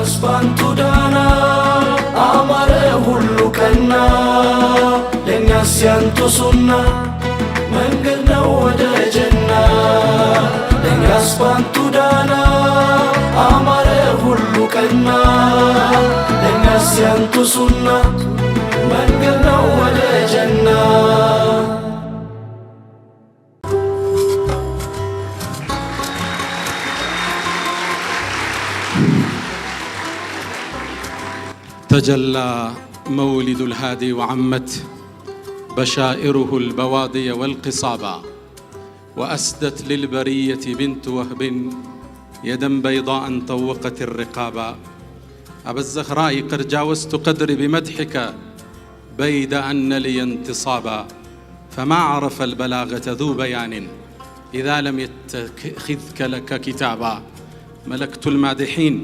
ያስባንቱ ዳና አማረ ሁሉ ቀና ለኛስ ያንቱ ሱና መንገድ ነው ወደ ጀና ለኛስ ባንቱ ዳና አማረ ሁሉ ቀና ለኛስ ያንቱ ሱና መንገድ ነው ወደ ጀና تجلى مولد الهادي وعمت بشائره البوادي والقصابا وأسدت للبرية بنت وهب يدا بيضاء طوقت الرقابا أبا الزهراء قد جاوزت قدري بمدحك بيد أن لي انتصابا فما عرف البلاغة ذو بيان إذا لم يتخذك لك كتابا ملكت المادحين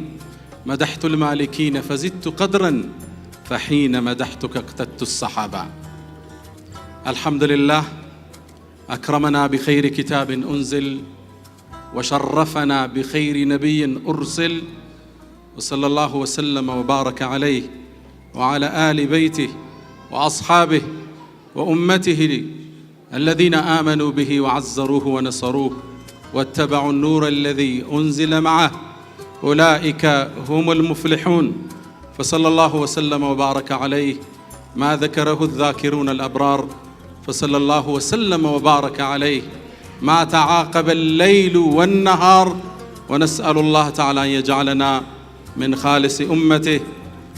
مدحت المالكين فزدت قدرا فحين مدحتك اقتدت الصحابة الحمد لله أكرمنا بخير كتاب أنزل وشرفنا بخير نبي أرسل وصلى الله وسلم وبارك عليه وعلى آل بيته وأصحابه وأمته الذين آمنوا به وعزروه ونصروه واتبعوا النور الذي أنزل معه أولئك هم المفلحون فصلى الله وسلم وبارك عليه ما ذكره الذاكرون الأبرار فصلى الله وسلم وبارك عليه ما تعاقب الليل والنهار ونسأل الله تعالى أن يجعلنا من خالص أمته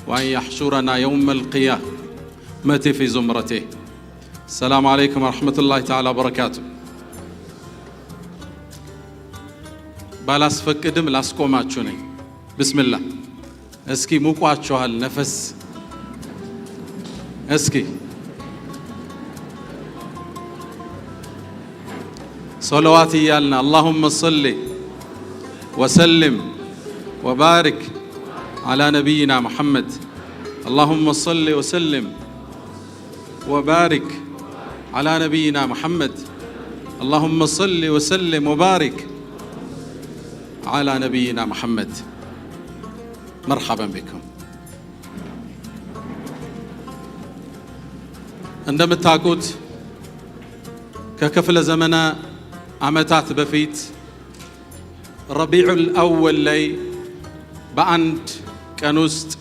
وأن يحشرنا يوم القيامة في زمرته السلام عليكم ورحمة الله تعالى وبركاته بالاس فقدم لاسقوماچو ነኝ بسم الله እስኪ ሙቋቸዋል ነፈስ እስኪ صلوات يالنا اللهم صل وسلم وبارك على نبينا محمد اللهم صل وسلم وبارك على نبينا محمد اللهم صل وسلم وبارك على نبينا محمد مرحبا بكم እንደምታውቁት ከክፍለ ዘመና ዓመታት በፊት ረቢዑል አወል ላይ በአንድ ቀን ውስጥ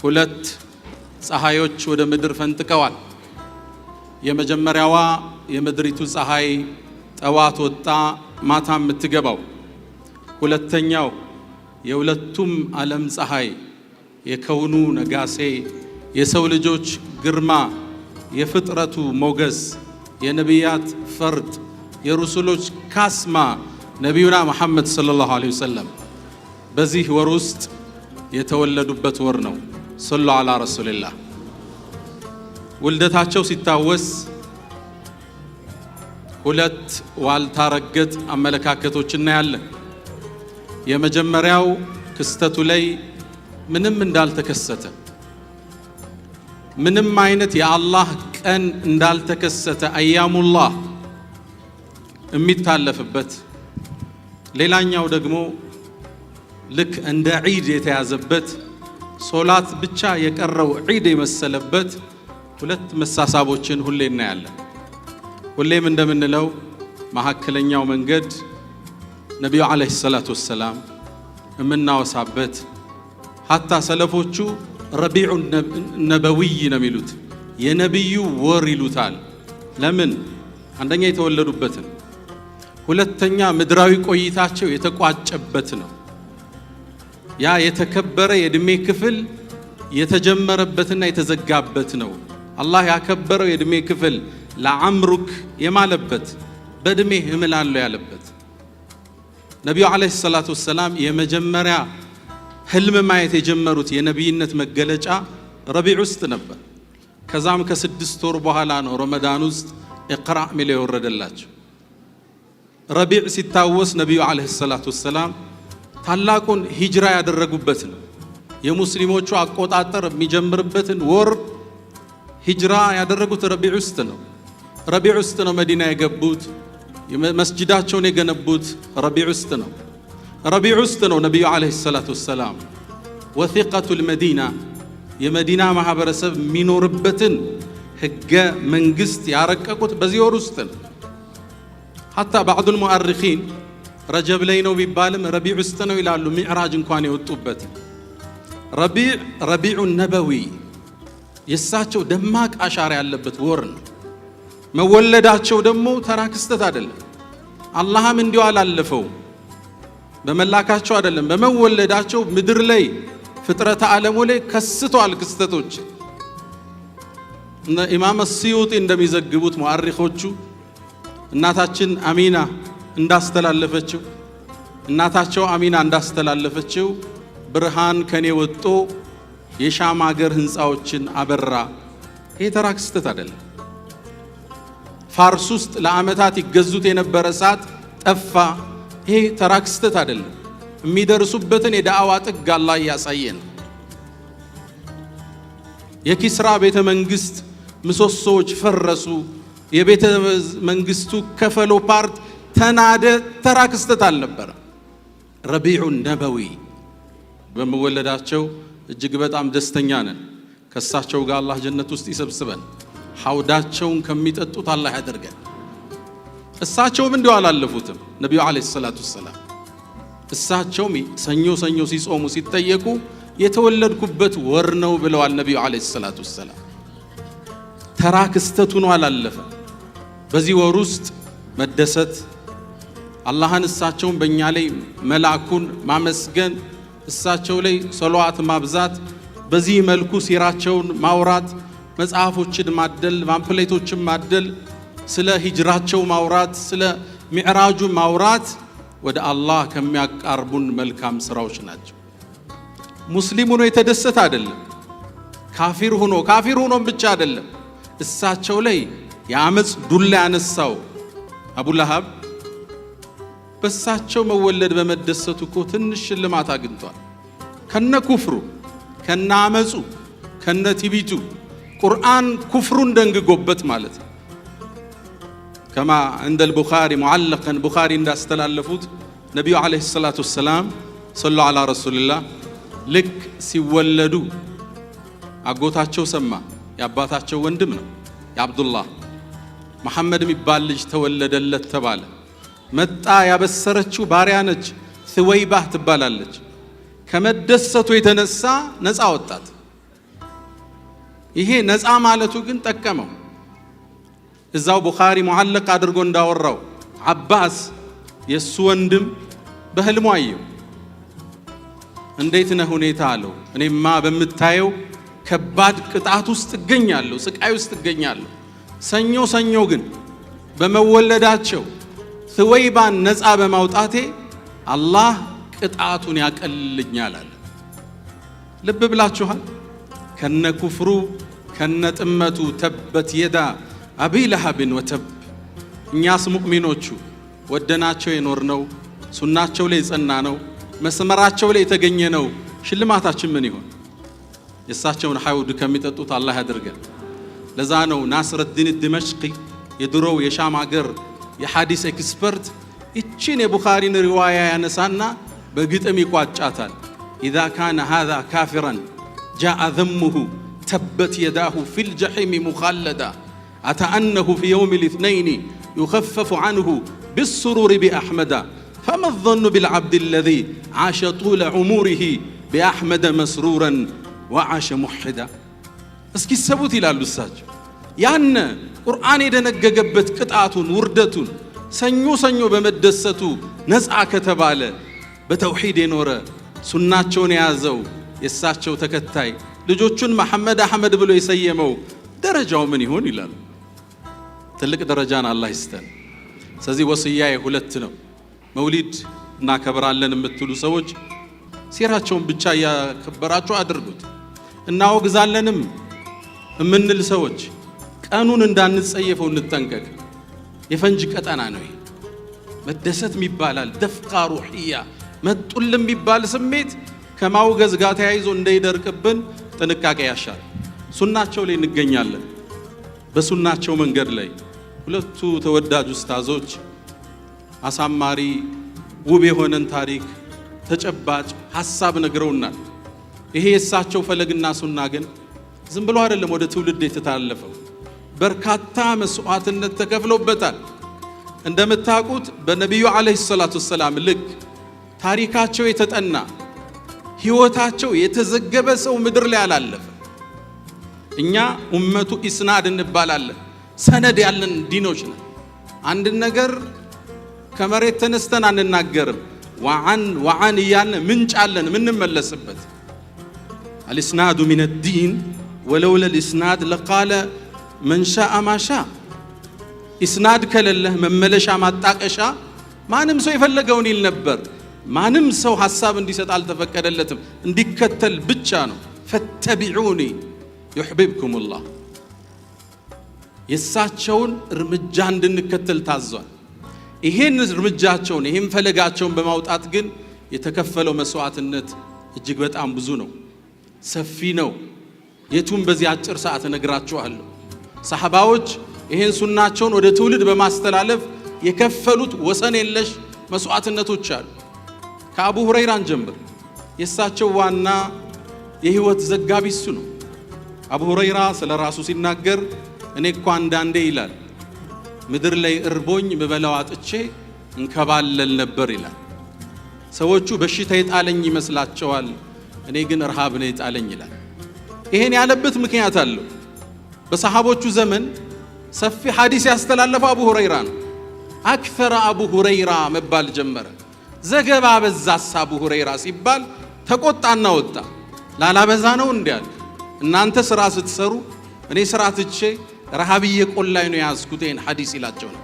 ሁለት ፀሐዮች ወደ ምድር ፈንጥቀዋል። የመጀመሪያዋ የምድሪቱ ፀሐይ ጠዋት ወጣ ማታ የምትገባው፣ ሁለተኛው የሁለቱም ዓለም ፀሐይ የከውኑ ነጋሴ የሰው ልጆች ግርማ የፍጥረቱ ሞገስ የነቢያት ፈርጥ የሩሱሎች ካስማ ነቢዩና መሐመድ ሰለላሁ ዐለይሂ ወሰለም በዚህ ወር ውስጥ የተወለዱበት ወር ነው። ሰሉ ዐላ ረሱልላህ። ውልደታቸው ሲታወስ ሁለት ዋልታ ረገጥ አመለካከቶች እናያለን። የመጀመሪያው ክስተቱ ላይ ምንም እንዳልተከሰተ ምንም አይነት የአላህ ቀን እንዳልተከሰተ አያሙላህ የሚታለፍበት፣ ሌላኛው ደግሞ ልክ እንደ ዒድ የተያዘበት ሶላት ብቻ የቀረው ዒድ የመሰለበት ሁለት መሳሳቦችን ሁሌ እናያለን። ሁሌም እንደምንለው መሐከለኛው መንገድ ነቢዩ ዓለይሂ ሰላቱ ወሰላም የምናወሳበት ሐታ ሰለፎቹ ረቢዑ ነበዊይ ነው የሚሉት፣ የነቢዩ ወር ይሉታል። ለምን? አንደኛ የተወለዱበትን፣ ሁለተኛ ምድራዊ ቆይታቸው የተቋጨበት ነው። ያ የተከበረ የእድሜ ክፍል የተጀመረበትና የተዘጋበት ነው። አላህ ያከበረው የእድሜ ክፍል ለዓምሩክ የማለበት በእድሜ እምላለሁ ያለበት። ነቢዩ ዓለይሂ ሰላቱ ወሰላም የመጀመሪያ ህልም ማየት የጀመሩት የነቢይነት መገለጫ ረቢዕ ውስጥ ነበር። ከዛም ከ6 ወር በኋላ ነው ረመዳን ውስጥ ኢቅራ ሚል የወረደላቸው። ረቢዕ ሲታወስ ነቢዩ ዓለይሂ ሰላቱ ወሰላም ታላቁን ሂጅራ ያደረጉበት ነው። የሙስሊሞቹ አቆጣጠር የሚጀምርበትን ወር ሂጅራ ያደረጉት ረቢዕ ውስጥ ነው። ረቢዕ ውስጥ ነው መዲና የገቡት። መስጂዳቸውን የገነቡት ረቢዕ ውስጥ ነው። ረቢዕ ውስጥ ነው ነቢዩ ዓለይሂ ሰላቱ ወሰላም ወሲቀቱል መዲና የመዲና ማህበረሰብ የሚኖርበትን ህገ መንግስት ያረቀቁት በዚህ ወር ውስጥ ነው። ሐታ ባዕዱል ሙአሪኺን ረጀብ ላይ ነው ቢባልም ረቢዕ ውስጥ ነው ይላሉ። ሚዕራጅ እንኳን የወጡበት ረቢዑ ነበዊ የእሳቸው ደማቅ አሻራ ያለበት ወር ነው። መወለዳቸው ደግሞ ተራ ክስተት አይደለም። አላህም እንዲሁ አላለፈው በመላካቸው አይደለም፣ በመወለዳቸው ምድር ላይ ፍጥረተ ዓለሙ ላይ ከስተዋል ክስተቶች። ኢማም አስዩጢ እንደሚዘግቡት ሙአሪኾቹ እናታችን አሚና እንዳስተላለፈችው እናታቸው አሚና እንዳስተላለፈችው ብርሃን ከኔ ወጥቶ የሻም ሀገር ህንፃዎችን አበራ። ይሄ ተራ ክስተት አይደለም። ፋርስ ውስጥ ለዓመታት ይገዙት የነበረ እሳት ጠፋ። ይሄ ተራ ክስተት አይደለም። የሚደርሱበትን የዳዕዋ ጥግ አላህ ያሳየን። የኪስራ ቤተ መንግስት ምሰሶዎች ፈረሱ። የቤተ መንግስቱ ከፈሎ ፓርት ተናደ። ተራ ክስተት አልነበረ። ረቢዑ ነበዊ በመወለዳቸው እጅግ በጣም ደስተኛ ነን። ከሳቸው ጋር አላህ ጀነት ውስጥ ይሰብስበን። ሐውዳቸውን ከሚጠጡት አላህ ያደርገን። እሳቸውም እንዲሁ አላለፉትም። ነቢዩ አለይሂ ሰላቱ ወሰላም እሳቸውም ሰኞ ሲጾሙ ሲጠየቁ የተወለድኩበት ወር ነው ብለዋል ነቢዩ አለይሂ ሰላቱ ወሰላም። ተራ ክስተቱ ነው አላለፈ። በዚህ ወር ውስጥ መደሰት፣ አላህን እሳቸውን በእኛ ላይ መላኩን ማመስገን፣ እሳቸው ላይ ሰለዋት ማብዛት፣ በዚህ መልኩ ሲራቸውን ማውራት፣ መጽሐፎችን ማደል፣ ፓምፕሌቶችን ማደል፣ ስለ ሂጅራቸው ማውራት፣ ስለ ሚዕራጁ ማውራት ወደ አላህ ከሚያቃርቡን መልካም ስራዎች ናቸው። ሙስሊም ሆኖ የተደሰተ አይደለም፣ ካፊር ሆኖ ብቻ አይደለም። እሳቸው ላይ የአመፅ ዱላ ያነሳው አቡ ለሃብ በእሳቸው መወለድ በመደሰቱ እኮ ትንሽ ሽልማት አግኝቷል። ከነ ኩፍሩ፣ ከነ አመፁ፣ ከነ ትቢቱ ቁርአን ኩፍሩን ደንግጎበት ማለት ነው። ከማ عند البخاري معلقا ቡኻሪ እንዳስተላለፉት ነቢዩ አለይሂ ሰላቱ ወሰላም ሰሉ ዐላ ረሱልላህ ልክ ሲወለዱ አጎታቸው ሰማ። የአባታቸው ወንድም ነው የአብዱላህ መሐመድ የሚባል ልጅ ተወለደለት ተባለ። መጣ። ያበሰረችው ባሪያ ነች፣ ሱወይባህ ትባላለች። ከመደሰቱ የተነሳ ነፃ ወጣት። ይሄ ነፃ ማለቱ ግን ጠቀመው። እዛው ቡኻሪ ሙዓለቅ አድርጎ እንዳወራው አባስ የሱ ወንድም በህልሙ አየው። እንዴት ነህ ሁኔታ አለው። እኔማ በምታየው ከባድ ቅጣት ውስጥ እገኛለሁ፣ ስቃይ ውስጥ እገኛለሁ። ሰኞ ግን በመወለዳቸው ሱወይባን ነፃ በማውጣቴ አላህ ቅጣቱን ያቀልልኛል አለ። ልብ ብላችኋል? ከነ ኩፍሩ ከነ ጥመቱ ተበት የዳ አቢ ለሃብን ወተብ። እኛስ ሙእሚኖቹ ወደናቸው የኖርነው ሱናቸው ላይ የጸና ነው፣ መስመራቸው ላይ የተገኘ ነው። ሽልማታችን ምን ይሆን? የእሳቸውን ሐውድ ከሚጠጡት አላህ ያድርገን። ለዛ ነው ናስረዲን ድመሽቂ የድሮው የሻም ሀገር የሐዲስ ኤክስፐርት እቺን የቡኻሪን ሪዋያ ያነሳና በግጥም ይቋጫታል። ኢዛ ካነ ሃዛ ካፊራን ጃአ ዘሙሁ ተበት የዳሁ ፊል ጀሒም ሙኻለዳ አተአነሁ ፊ የውም ልኢትነይን ዩኸፈፉ ዐንሁ ብስሩር ቢአሕመዳ ፈማ ظኑ ብልዓብድ አለዚ ዓሸ ጡለ ዑሙሪሂ ቢአሕመደ መስሩረን ወዓሸ ሙሕዳ። እስኪ ሰቡት ይላሉ እሳቸው። ያነ ቁርአን የደነገገበት ቅጣቱን ውርደቱን ሰኞ በመደሰቱ ነፃ ከተባለ በተውሂድ የኖረ ሱናቸውን የያዘው የእሳቸው ተከታይ ልጆቹን መሐመድ አህመድ ብሎ የሰየመው ደረጃው ምን ይሆን ይላሉ። ትልቅ ደረጃን አላህ ይስጠን። ስለዚህ ወስያዬ ሁለት ነው። መውሊድ እናከብራለን የምትሉ ሰዎች ሲራቸውን ብቻ ያከበራችሁ አድርጉት። እናወግዛለንም የምንል ሰዎች ቀኑን እንዳንጸየፈው እንጠንቀቅ። የፈንጅ ቀጠና ነው። መደሰት ይባላል፣ ደፍቃ ሩህያ መጡልም የሚባል ስሜት ከማውገዝ ጋር ተያይዞ እንዳይደርቅብን ጥንቃቄ ያሻል። ሱናቸው ላይ እንገኛለን። በሱናቸው መንገድ ላይ ሁለቱ ተወዳጅ ኡስታዞች አሳማሪ ውብ የሆነን ታሪክ ተጨባጭ ሐሳብ ነግረውናል። ይሄ የሳቸው ፈለግና ሱና ግን ዝም ብሎ አይደለም ወደ ትውልድ የተላለፈው በርካታ መስዋዕትነት ተከፍሎበታል እንደምታውቁት በነብዩ አለይሂ ሰላቱ ሰላም ልክ ታሪካቸው የተጠና ህይወታቸው የተዘገበ ሰው ምድር ላይ አላለፈ እኛ ኡመቱ ኢስናድ እንባላለን ሰነድ ያለን ዲኖች ነን አንድ ነገር ከመሬት ተነስተን አንናገርም ወዓን እያልን ምንጫለን ምንመለስበት الاسناد من الدين ولولا الاسناد لقال من شاء ما شاء اسناد ከለለህ መመለሻ ማጣቀሻ ማንም ሰው የፈለገውን ይል ነበር ማንም ሰው ሐሳብ እንዲሰጥ አልተፈቀደለትም እንዲከተል ብቻ ነው فاتبعوني يحببكم الله የሳቸውን እርምጃ እንድንከተል ታዟል ይሄን እርምጃቸውን ይሄን ፈለጋቸውን በማውጣት ግን የተከፈለው መስዋዕትነት እጅግ በጣም ብዙ ነው ሰፊ ነው የቱም በዚህ አጭር ሰዓት ነግራችኋለሁ ሰሃባዎች ይሄን ሱናቸውን ወደ ትውልድ በማስተላለፍ የከፈሉት ወሰን የለሽ መስዋዕትነቶች አሉ ከአቡ ሁረይራን ጀምር የሳቸው ዋና የህይወት ዘጋቢ እሱ ነው አቡ ሁረይራ ስለራሱ ሲናገር እኔ እኮ አንዳንዴ ይላል ምድር ላይ እርቦኝ በበላው አጥቼ እንከባለል ነበር ይላል ሰዎቹ በሽታ የጣለኝ ይመስላቸዋል እኔ ግን ረሃብ ነው የጣለኝ ይላል ይሄን ያለበት ምክንያት አለው በሰሃቦቹ ዘመን ሰፊ ሐዲስ ያስተላለፈው አቡ ሁረይራ ነው አክثر አቡ ሁረይራ መባል ጀመረ ዘገባ በዛስ አቡ ሁረይራ ሲባል ተቆጣና ወጣ ላላበዛ ነው እንዲያል እናንተ ስራ ስትሰሩ እኔ ስራ ትቼ ረሃብዬ ቆላይ ነው ያስኩቴን ሐዲስ ይላቸው ነው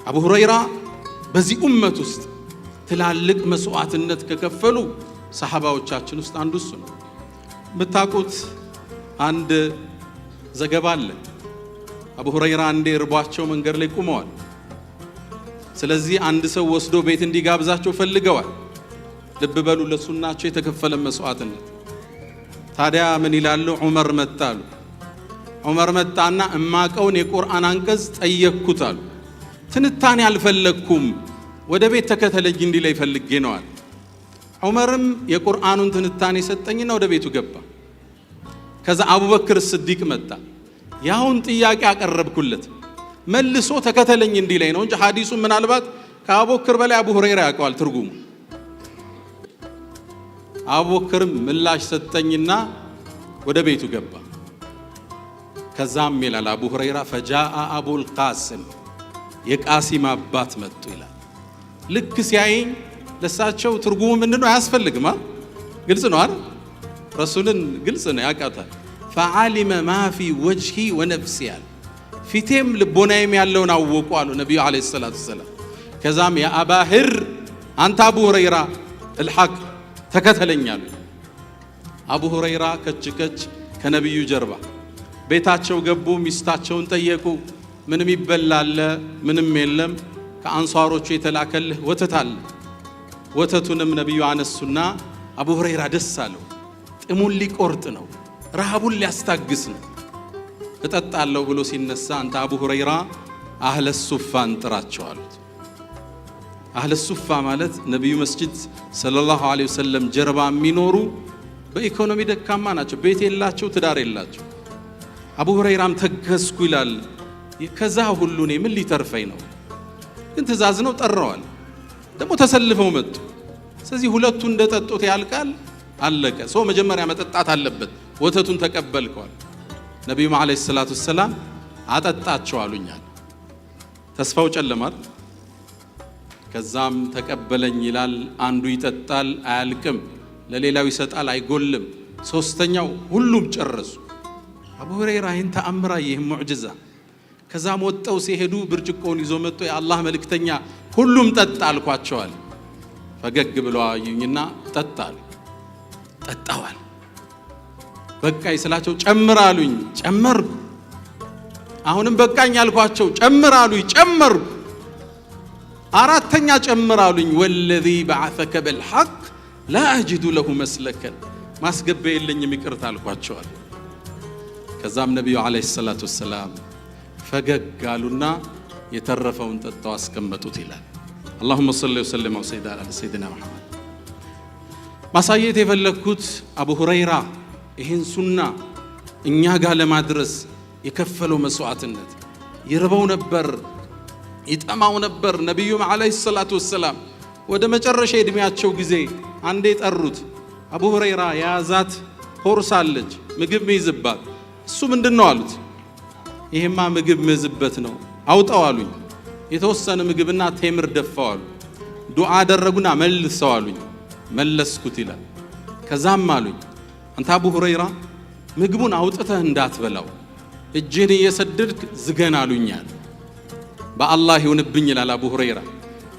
አቡ ሁረይራ በዚህ ኡመት ውስጥ ትላልቅ መስዋዕትነት ከከፈሉ ሰሃባዎቻችን ውስጥ አንዱ እሱ ነው በታቁት አንድ ዘገባ አለ አቡ ሁረይራ አንዴ እርቧቸው መንገድ ላይ ቆመዋል ስለዚህ አንድ ሰው ወስዶ ቤት እንዲጋብዛቸው ፈልገዋል ልብ በሉ ለሱናቸው የተከፈለ መስዋዕትነት ታዲያ ምን ይላሉ ዑመር መጣሉ ዑመር መጣና እማቀውን የቁርአን አንቀጽ ጠየቅኩት አሉ ትንታኔ አልፈለኩም ወደ ቤት ተከተለኝ እንዲላይ ፈልጌ ነው አለ ዑመርም የቁርአኑን ትንታኔ ሰጠኝና ወደ ቤቱ ገባ ከዛ አቡበክር ስዲቅ መጣ ያውን ጥያቄ አቀረብኩለት መልሶ ተከተለኝ እንዲላይ ነው እንጂ ሐዲሱ ምናልባት ከአቡበክር በላይ አቡ ሁረይራ ያውቀዋል ትርጉሙ አቡበክርም ምላሽ ሰጠኝና ወደ ቤቱ ገባ ከዛም ይላል አቡ ሁረይራ ፈጃአ አቡል ቃሲም የቃሲም አባት መጡ ይላል ልክ ሲያይኝ ለሳቸው ትርጉሙ ምንድነው አያስፈልግም ግልጽ ነው አይደል ረሱልን ግልጽ ነው ያቃታል فعلم ما في وجهي ونفسي ፊቴም ልቦናዬም ያለውን አወቁ አሉ ነብዩ አለይሂ ሰላቱ ሰላም ከዛም ያ አባህር አንተ አቡ ሁረይራ الحق ተከተለኛል አቡ ሁረይራ ከችከች ከነብዩ ጀርባ ቤታቸው ገቡ ሚስታቸውን ጠየቁ ምንም ይበላል ምንም የለም ከአንሷሮቹ የተላከልህ ወተት አለ ወተቱንም ነብዩ አነሱና አቡ ሁረይራ ደስ አለው ጥሙን ሊቆርጥ ነው ረሃቡን ሊያስታግስ ነው እጠጣለሁ ብሎ ሲነሳ አንተ አቡ ሁረይራ አህለ ሱፋን ጥራቸው አሉት አህለ ሱፋ ማለት ነብዩ መስጂድ ሰለላሁ ዐለይሂ ወሰለም ጀርባ የሚኖሩ በኢኮኖሚ ደካማ ናቸው ቤት የላቸው ትዳር የላቸው አቡ ሁረይራም ተገስኩ ይላል ከዛ ሁሉ እኔ ምን ሊተርፈኝ ነው ግን ትእዛዝ ነው ጠራዋል ደግሞ ተሰልፈው መጡ ስለዚህ ሁለቱ እንደጠጡት ያልቃል አለቀ ሰው መጀመሪያ መጠጣት አለበት ወተቱን ተቀበልከዋል ነብዩ አለይሂ ሰላቱ ሰላም አጠጣቸው አሉኛል ተስፋው ጨለማል ከዛም ተቀበለኝ ይላል አንዱ ይጠጣል አያልቅም ለሌላው ይሰጣል አይጎልም ሶስተኛው ሁሉም ጨረሱ አቡ ሁረይራ ይህን ተአምራ ይህ ሙዕጅዛ ከዛም ወጣው ሲሄዱ ብርጭቆውን ይዞ መጥቶ የአላህ መልእክተኛ ሁሉም ጠጣ አልኳቸዋል ፈገግ ብለው አዩኝና ጠጣል ጠጣዋል በቃይ ስላቸው ጨምራሉኝ ጨመርኩ አሁንም በቃኝ አልኳቸው ጨምራሉኝ ጨመርኩ አራተኛ ጨምራሉኝ ወለዚ በዓሰከ بالحق لا اجد له مسلكا ማስገበ የለኝም ይቅርታ አልኳቸዋል ከዛም ነብዩ አለይሂ ሰላቱ ሰላም ፈገግ አሉና የተረፈውን ጠጣው አስቀመጡት ይላል اللهم صل وسلم على سيدنا محمد ማሳየት የፈለኩት አቡ ሁረይራ ይህን ሱና እኛ ጋር ለማድረስ የከፈለው መስዋዕትነት ይርበው ነበር፣ ይጠማው ነበር። ነብዩም አለይሂ ሰላቱ ወሰላም ወደ መጨረሻ እድሜያቸው ጊዜ አንዴ ጠሩት። አቡ ሁረይራ ያዛት ሆርሳለች ምግብ ሚይዝባት። እሱ ምንድነው አሉት። ይሄማ ምግብ ምይዝበት ነው አውጣው አሉኝ። የተወሰነ ምግብና ቴምር ደፋዋሉ። ዱዓ አደረጉና መልሰው አሉኝ። መለስኩት ይላል። ከዛም አሉኝ አንተ አቡ ሁረይራ ምግቡን አውጥተህ እንዳትበላው እጅህን እየሰደድክ ዝገን አሉኛል። በአላህ ይሁንብኝ ይላል አቡ ሁረይራ።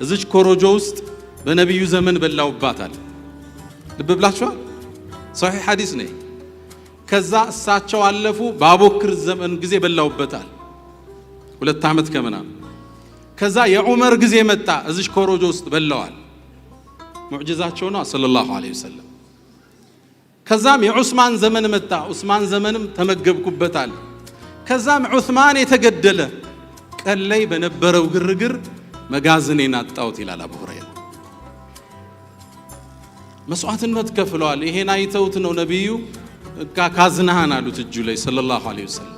እዚች ኮሮጆ ውስጥ በነብዩ ዘመን በላውባታል። ልብ ብላችኋል። ሶሒህ ሐዲስ ነው። ከዛ እሳቸው አለፉ። በአቡበክር ዘመን ጊዜ በላውበታል 2 ዓመት ከምናምን። ከዛ የዑመር ጊዜ መጣ። እዚች ኮሮጆ ውስጥ በላዋል። ሙዕጂዛቸው ነው ሰለላሁ ዐለይሂ ወሰለም። ከዛም የዑስማን ዘመን መጣ። ዑስማን ዘመንም ተመገብኩበታል። ከዛም ዑስማን የተገደለ ቀን ላይ በነበረው ግርግር መጋዘኔን አጣሁት ይላል አቡ ሁረይራ። መስዋዕትነት ከፍለዋል። ይሄን አይተውት ነው ነብዩ ካዝናህን አሉት እጁ ላይ ሰለላሁ ዐለይሂ ወሰለም።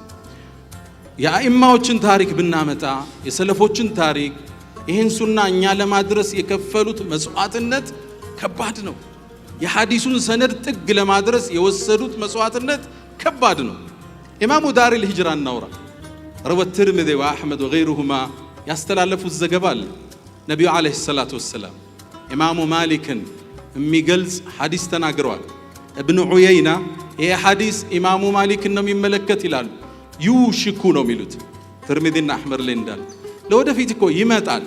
የአኢማዎችን ታሪክ ብናመጣ የሰለፎችን ታሪክ ይህን ሱና እኛ ለማድረስ የከፈሉት መስዋዕትነት ከባድ ነው። የሐዲሱን ሰነድ ጥግ ለማድረስ የወሰዱት መስዋዕትነት ከባድ ነው። ኢማሙ ዳር الهجራ እናውራ። ረወት ትርሚዚ ወአሕመድ ወገይሩሁማ ያስተላለፉት ዘገባ አለ። ነብዩ አለይሂ ሰላቱ ወሰላም ኢማሙ ማሊክን የሚገልጽ ሐዲስ ተናግረዋል። ኢብኑ ዑየይና ይሄ ሐዲስ ኢማሙ ማሊክን ነው የሚመለከት ይላሉ። ዩሽኩ ነው የሚሉት ትርሚዚና አሕመድ ላይ እንዳለ ለወደፊት እኮ ይመጣል።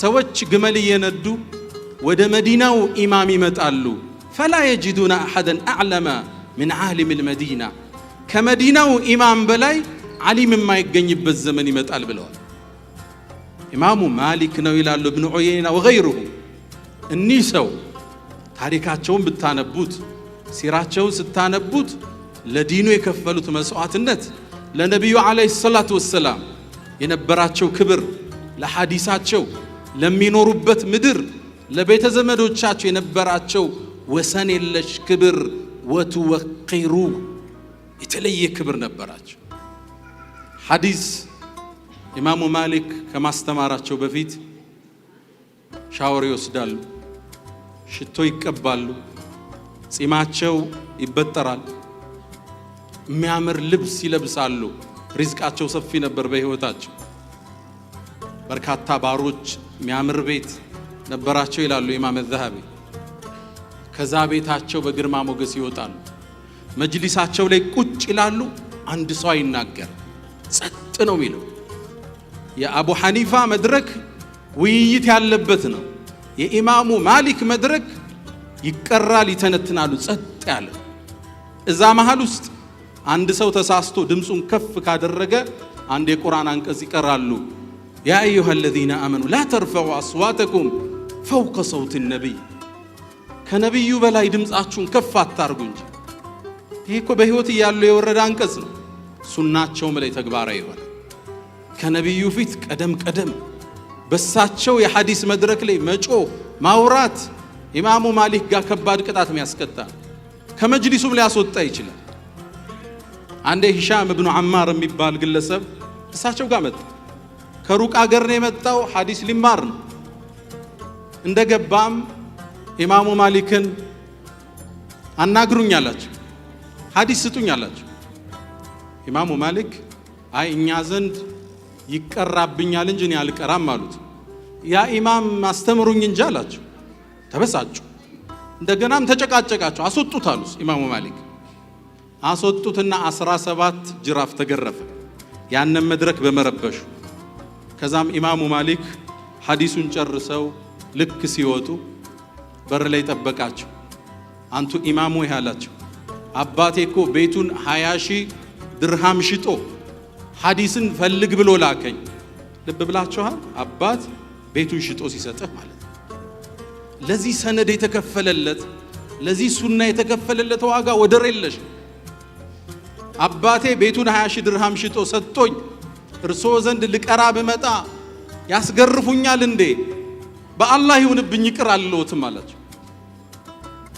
ሰዎች ግመል እየነዱ ወደ መዲናው ኢማም ይመጣሉ። ፈላ የጅዱና አሐደን አዕለመ ምን ዓሊም ልመዲና ከመዲናው ኢማም በላይ ዓሊም የማይገኝበት ዘመን ይመጣል ብለዋል። ኢማሙ ማሊክ ነው ይላሉ ኢብኑ ዑየይና ወገይሩሁ። እኒህ ሰው ታሪካቸውን ብታነቡት ሲራቸውን ስታነቡት ለዲኑ የከፈሉት መስዋዕትነት ለነቢዩ ዓለይሂ ሰላቱ ወሰላም የነበራቸው ክብር፣ ለሐዲሳቸው፣ ለሚኖሩበት ምድር፣ ለቤተ ዘመዶቻቸው የነበራቸው ወሰን የለሽ ክብር ወትወቂሩ የተለየ ክብር ነበራቸው። ሐዲስ ኢማሙ ማሊክ ከማስተማራቸው በፊት ሻወር ይወስዳሉ፣ ሽቶ ይቀባሉ፣ ጺማቸው ይበጠራል፣ የሚያምር ልብስ ይለብሳሉ። ሪዝቃቸው ሰፊ ነበር በህይወታቸው። በርካታ ባሮች፣ የሚያምር ቤት ነበራቸው ይላሉ ኢማም ዘሃቢ። ከዛ ቤታቸው በግርማ ሞገስ ይወጣሉ። መጅሊሳቸው ላይ ቁጭ ይላሉ። አንድ ሰው አይናገር፣ ጸጥ ነው የሚለው። የአቡ ሐኒፋ መድረክ ውይይት ያለበት ነው። የኢማሙ ማሊክ መድረክ ይቀራል፣ ይተነትናሉ፣ ጸጥ ያለ። እዛ መሃል ውስጥ አንድ ሰው ተሳስቶ ድምፁን ከፍ ካደረገ አንድ የቁርአን አንቀጽ ይቀራሉ። ያ አዩሃ الذين آمنوا لا ترفعوا أصواتكم فوق صوت النبي ከነብዩ በላይ ድምፃችሁን ከፍ አታርጉ እንጂ። ይሄ እኮ በህይወት ያለው የወረደ አንቀጽ ነው። ሱናቸውም ላይ ተግባራዊ ይሆናል። ከነብዩ ፊት ቀደም ቀደም በሳቸው የሐዲስ መድረክ ላይ መጮ ማውራት ኢማሙ ማሊክ ጋር ከባድ ቅጣት የሚያስቀጣ ከመጅሊሱም ሊያስወጣ ይችላል። አንዴ ሂሻም ኢብኑ አማር የሚባል ግለሰብ እሳቸው ጋር መጣ። ከሩቅ አገር ነው የመጣው፣ ሐዲስ ሊማር ነው። እንደገባም ኢማሙ ማሊክን አናግሩኝ አላቸው፣ ሐዲስ ስጡኝ አላቸው። ኢማሙ ማሊክ አይ እኛ ዘንድ ይቀራብኛል እንጂ እኔ አልቀራም አሉት። ያ ኢማም አስተምሩኝ እንጂ አላቸው። ተበሳጩ። እንደገናም ተጨቃጨቃቸው። አስወጡት አሉት ኢማሙ ማሊክ። አስወጡትና 17 ጅራፍ ተገረፈ ያንን መድረክ በመረበሹ። ከዛም ኢማሙ ማሊክ ሐዲሱን ጨርሰው ልክ ሲወጡ በር ላይ ጠበቃቸው። አንቱ ኢማሙ ያላቸው አባቴ እኮ ቤቱን 20,000 ድርሃም ሽጦ ሐዲስን ፈልግ ብሎ ላከኝ። ልብ ብላችኋል? አባት ቤቱን ሽጦ ሲሰጥህ ማለት ነው። ለዚህ ሰነድ የተከፈለለት ለዚህ ሱና የተከፈለለት ዋጋ ወደር የለሽ። አባቴ ቤቱን 20,000 ድርሃም ሽጦ ሰጥቶኝ እርሶ ዘንድ ልቀራ ብመጣ ያስገርፉኛል እንዴ? በአላህ ይሁንብኝ ይቅር አልለውትም አላቸው።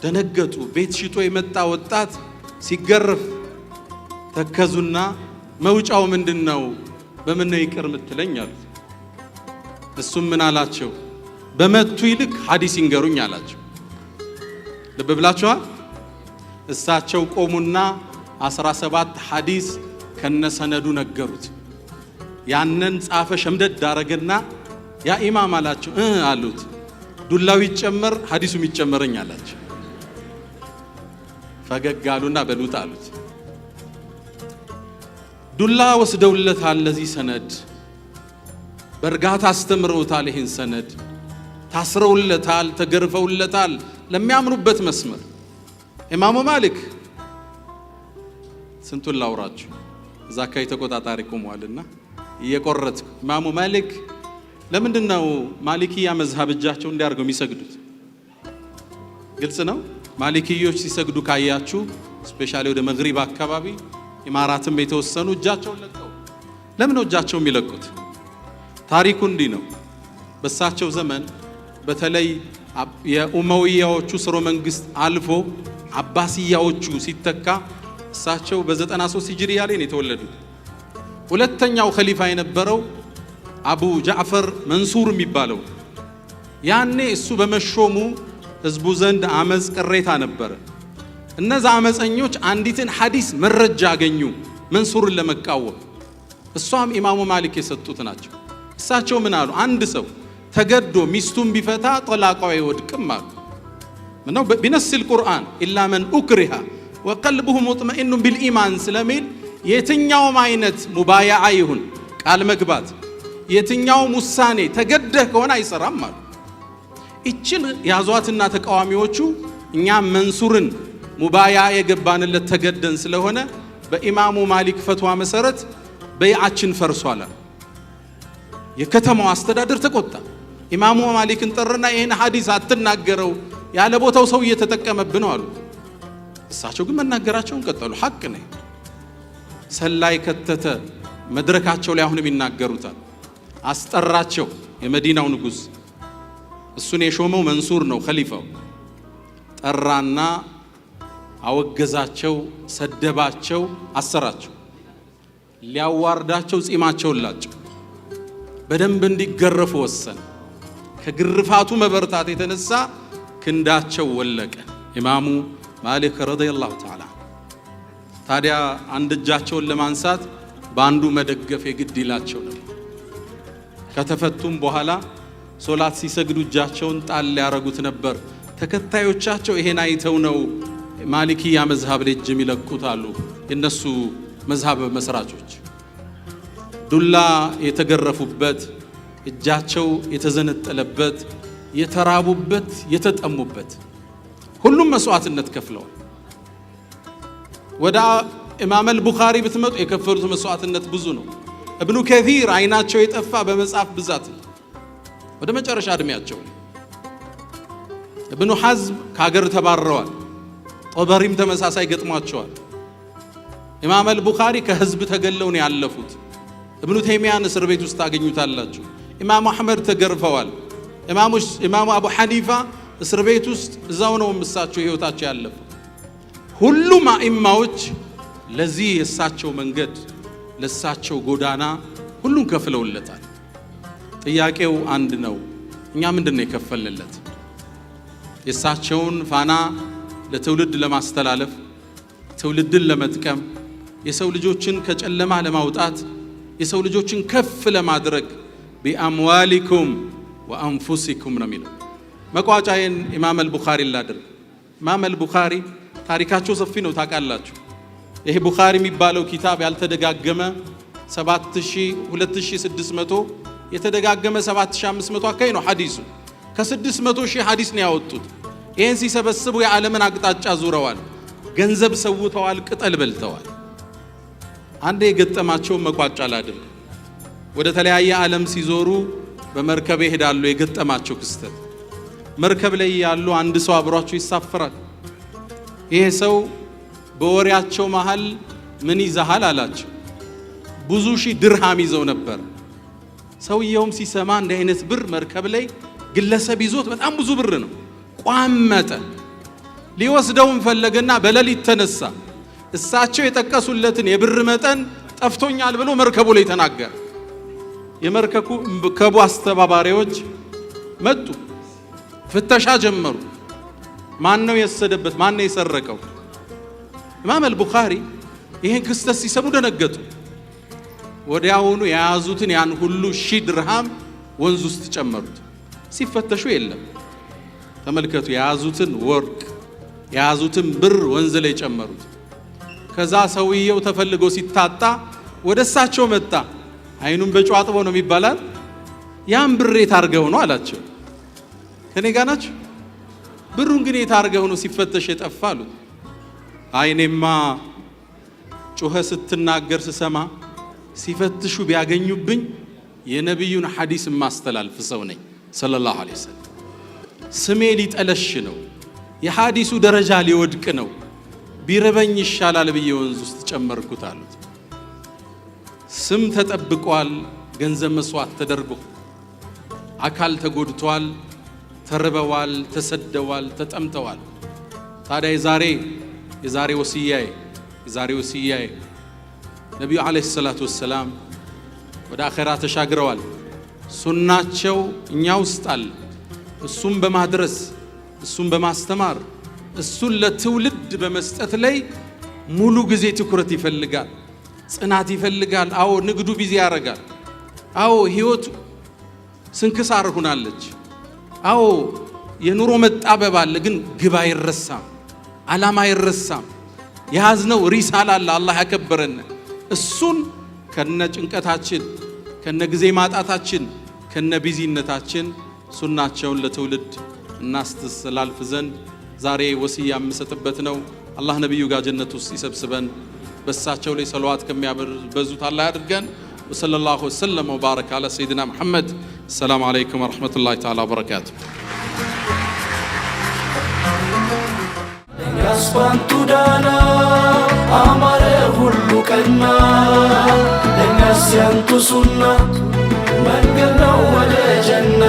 ደነገጡ። ቤት ሽጦ የመጣ ወጣት ሲገረፍ ተከዙና መውጫው ምንድነው? በምን ነው ይቅር ምትለኝ አሉት። እሱም ምን አላቸው? በመቱ ይልቅ ሐዲስ ይንገሩኝ አላቸው። ልብ ብላችኋል? እሳቸው ቆሙና 17 ሐዲስ ከነሰነዱ ነገሩት። ያንን ጻፈ ሸምደድ ዳረገና ያ ኢማም አላቸው አሉት። ዱላው ይጨመር ሐዲሱም ይጨመረኝ አላቸው። ፈገግ አሉና በሉት አሉት። ዱላ ወስደውለታል። ለዚህ ሰነድ በእርጋታ አስተምረውታል። ይህን ሰነድ ታስረውለታል፣ ተገርፈውለታል ለሚያምኑበት መስመር። ኢማሙ ማሊክ ስንቱን ላውራችሁ፣ እዛ አካባቢ ተቆጣጣሪ ቆመዋልና እየቆረጥኩ ኢማሙ ማሊክ ለምንድነው ማሊኪያ መዝሐብ እጃቸው እንዲያርገው የሚሰግዱት? ግልጽ ነው። ማሊኪዮች ሲሰግዱ ካያችሁ ስፔሻሊ ወደ መግሪብ አካባቢ ኢማራትም የተወሰኑ እጃቸውን ለቀው። ለምን ነው እጃቸው የሚለቁት? ታሪኩ እንዲህ ነው። በሳቸው ዘመን በተለይ የኡመውያዎቹ ስርወ መንግስት አልፎ አባሲያዎቹ ሲተካ እሳቸው በ93 ሂጅሪያ ላይ ነው የተወለዱት። ሁለተኛው ኸሊፋ የነበረው አቡ ጃዕፈር መንሱር የሚባለው ያኔ እሱ በመሾሙ ህዝቡ ዘንድ አመጽ ቅሬታ ነበረ። እነዛ አመፀኞች አንዲትን ሐዲስ መረጃ አገኙ መንሱርን ለመቃወም። እሷም ኢማሙ ማሊክ የሰጡት ናቸው። እሳቸው ምን አሉ? አንድ ሰው ተገዶ ሚስቱን ቢፈታ ጠላቃው አይወድቅም አሉ። ምነው ቢነስል ቁርአን ኢላ መን ኡክሪሃ ወቀልቡሁ ሙጥመኢኑን ቢልኢማን ስለሚል የትኛውም አይነት ሙባያዓ ይሁን ቃል መግባት፣ የትኛውም ውሳኔ ተገደህ ከሆነ አይሰራም አሉ። እችን ያዟትና ተቃዋሚዎቹ እኛ መንሱርን ሙባያ የገባንለት ተገደን ስለሆነ በኢማሙ ማሊክ ፈትዋ መሰረት በይዓችን ፈርሷል። የከተማው አስተዳደር ተቆጣ። ኢማሙ ማሊክን ጠርና ይሄን ሐዲስ አትናገረው ያለ ቦታው ሰው እየተጠቀመብን ነው አሉ። እሳቸው ግን መናገራቸውን ቀጠሉ። ሐቅ ነው። ሰላይ ከተተ መድረካቸው ላይ አሁንም ይናገሩታል። አስጠራቸው የመዲናው ንጉስ፣ እሱን የሾመው መንሱር ነው ኸሊፋው። ጠራና አወገዛቸው፣ ሰደባቸው፣ አሰራቸው። ሊያዋርዳቸው ጺማቸውን ላጨው። በደንብ እንዲገረፉ ወሰነ። ከግርፋቱ መበርታት የተነሳ ክንዳቸው ወለቀ። ኢማሙ ማሊክ ረዲየላሁ ተዓላ ታዲያ አንድ እጃቸውን ለማንሳት በአንዱ መደገፍ የግድ ይላቸው ነበር። ከተፈቱም በኋላ ሶላት ሲሰግዱ እጃቸውን ጣል ያረጉት ነበር። ተከታዮቻቸው ይሄን አይተው ነው ማሊኪያ መዝሐብ ላይ እጅ የሚለቁት አሉ። የነሱ መዝሐብ መስራቾች ዱላ የተገረፉበት፣ እጃቸው የተዘነጠለበት፣ የተራቡበት፣ የተጠሙበት ሁሉም መስዋዕትነት ከፍለዋል። ወደ ኢማም አልቡኻሪ ብትመጡ የከፈሉት መስዋዕትነት ብዙ ነው። ኢብኑ ከሲር አይናቸው የጠፋ በመጽሐፍ ብዛት ወደ መጨረሻ እድሜያቸው። ኢብኑ ሐዝም ከሀገር ተባረዋል። ጦበሪም ተመሳሳይ ገጥሟቸዋል። ኢማም አልቡኻሪ ከህዝብ ተገለው ነው ያለፉት። ኢብኑ ተይሚያን እስር ቤት ውስጥ ታገኙታላችሁ። ኢማም አህመድ ተገርፈዋል። ኢማሙ አቡ ሐኒፋ እስር ቤት ውስጥ እዛው ነው እሳቸው ህይወታቸው ያለፈው። ሁሉም አኢማዎች ለዚህ የእሳቸው መንገድ ለእሳቸው ጎዳና ሁሉም ከፍለውለታል። ጥያቄው አንድ ነው። እኛ ምንድነው የከፈልለት? የእሳቸውን ፋና ለትውልድ ለማስተላለፍ፣ ትውልድን ለመጥቀም፣ የሰው ልጆችን ከጨለማ ለማውጣት፣ የሰው ልጆችን ከፍ ለማድረግ ቢአምዋሊኩም ወአንፉሲኩም ነው የሚለው። መቋጫዬን ኢማም አልቡኻሪ ላድርግ። ኢማም አልቡኻሪ ታሪካቸው ሰፊ ነው ታውቃላችሁ። ይሄ ቡኻሪ የሚባለው ኪታብ ያልተደጋገመ 2600 የተደጋገመ 7500 አካባቢ ነው ሐዲሱ። ከ600 ሺህ ሐዲስ ነው ያወጡት። ይህን ሲሰበስቡ የዓለምን አቅጣጫ ዙረዋል። ገንዘብ ሰውተዋል፣ ቅጠል በልተዋል። አንዴ የገጠማቸውን መቋጫ ላድርግ። ወደ ተለያየ ዓለም ሲዞሩ በመርከብ ይሄዳሉ። የገጠማቸው ክስተት መርከብ ላይ ያሉ አንድ ሰው አብሯቸው ይሳፈራል። ይሄ ሰው በወሬያቸው መሃል ምን ይዘሃል አላቸው። ብዙ ሺህ ድርሃም ይዘው ነበር። ሰውየውም ሲሰማ እንዲህ አይነት ብር መርከብ ላይ ግለሰብ ይዞት በጣም ብዙ ብር ነው። ቋመጠ። ሊወስደውም ፈለገና በሌሊት ተነሳ። እሳቸው የጠቀሱለትን የብር መጠን ጠፍቶኛል ብሎ መርከቡ ላይ ተናገረ። የመርከቡ አስተባባሪዎች መጡ፣ ፍተሻ ጀመሩ። ማን ነው የወሰደበት? ማን ነው የሰረቀው? ኢማም አልቡኻሪ ይሄን ክስተት ሲሰሙ ደነገጡ። ወዲያውኑ የያዙትን ያን ሁሉ 1000 ድርሃም ወንዝ ውስጥ ጨመሩት። ሲፈተሹ የለም። ተመልከቱ፣ የያዙትን ወርቅ የያዙትን ብር ወንዝ ላይ ጨመሩት። ከዛ ሰውየው ተፈልጎ ሲታጣ ወደ እሳቸው መጣ። አይኑን በጨው አጥቦ ነው የሚባላል። ያን ብር የት አርገው ነው አላቸው። ከኔ ጋር ናችሁ? ብሩን ግን የት አርገው ነው ሲፈተሽ የጠፋ አሉት። አይኔማ ጮኸ ስትናገር ስሰማ ሲፈትሹ ቢያገኙብኝ የነብዩን ሐዲስ ማስተላልፍ ሰው ነኝ ሰለላሁ ዐለይሂ ወሰለም። ስሜ ሊጠለሽ ነው፣ የሐዲሱ ደረጃ ሊወድቅ ነው። ቢረበኝ ይሻላል ብዬ ወንዝ ውስጥ ጨመርኩት አሉት። ስም ተጠብቋል፣ ገንዘብ መስዋዕት ተደርጎ አካል ተጎድቷል፣ ተርበዋል፣ ተሰደዋል፣ ተጠምተዋል። ታዲያ የዛሬ ወሲያዬ ነቢዩ ዓለይሂ ሰላቱ ወሰላም ወደ አኼራ ተሻግረዋል። ሱናቸው እኛ ውስጥ አለ። እሱም በማድረስ እሱም በማስተማር እሱን ለትውልድ በመስጠት ላይ ሙሉ ጊዜ ትኩረት ይፈልጋል፣ ጽናት ይፈልጋል። አዎ ንግዱ ቢዚ ያረጋል። አዎ ህይወቱ ስንክሳር ሆናለች። አዎ የኑሮ መጣበብ አለ። ግን ግብ አይረሳም፣ ዓላማ አይረሳም። የያዝነው ሪሳላ አለ፣ አላህ ያከበረን። እሱን ከነ ጭንቀታችን ከነ ጊዜ ማጣታችን ከነ ቢዚነታችን ሱናቸውን ለትውልድ እናስተላልፍ ዘንድ ዛሬ ወሲያ የምሰጥበት ነው። አላህ ነብዩ ጋር ጀነት ውስጥ ይሰብስበን፣ በሳቸው ላይ ሰለዋት ከሚያበዙት አላህ ያድርገን። ወሰለላሁ ወሰለም ወባረከ አለ ሰይድና መሐመድ። ሰላም አለይኩም ወራህመቱላሂ ተዓላ ወበረካቱ። ያስፋንቱ ዳና አማረ ሁሉ ቀና ለኛስ ያንቱ ሱና መንገድ ነው ወደ ጀና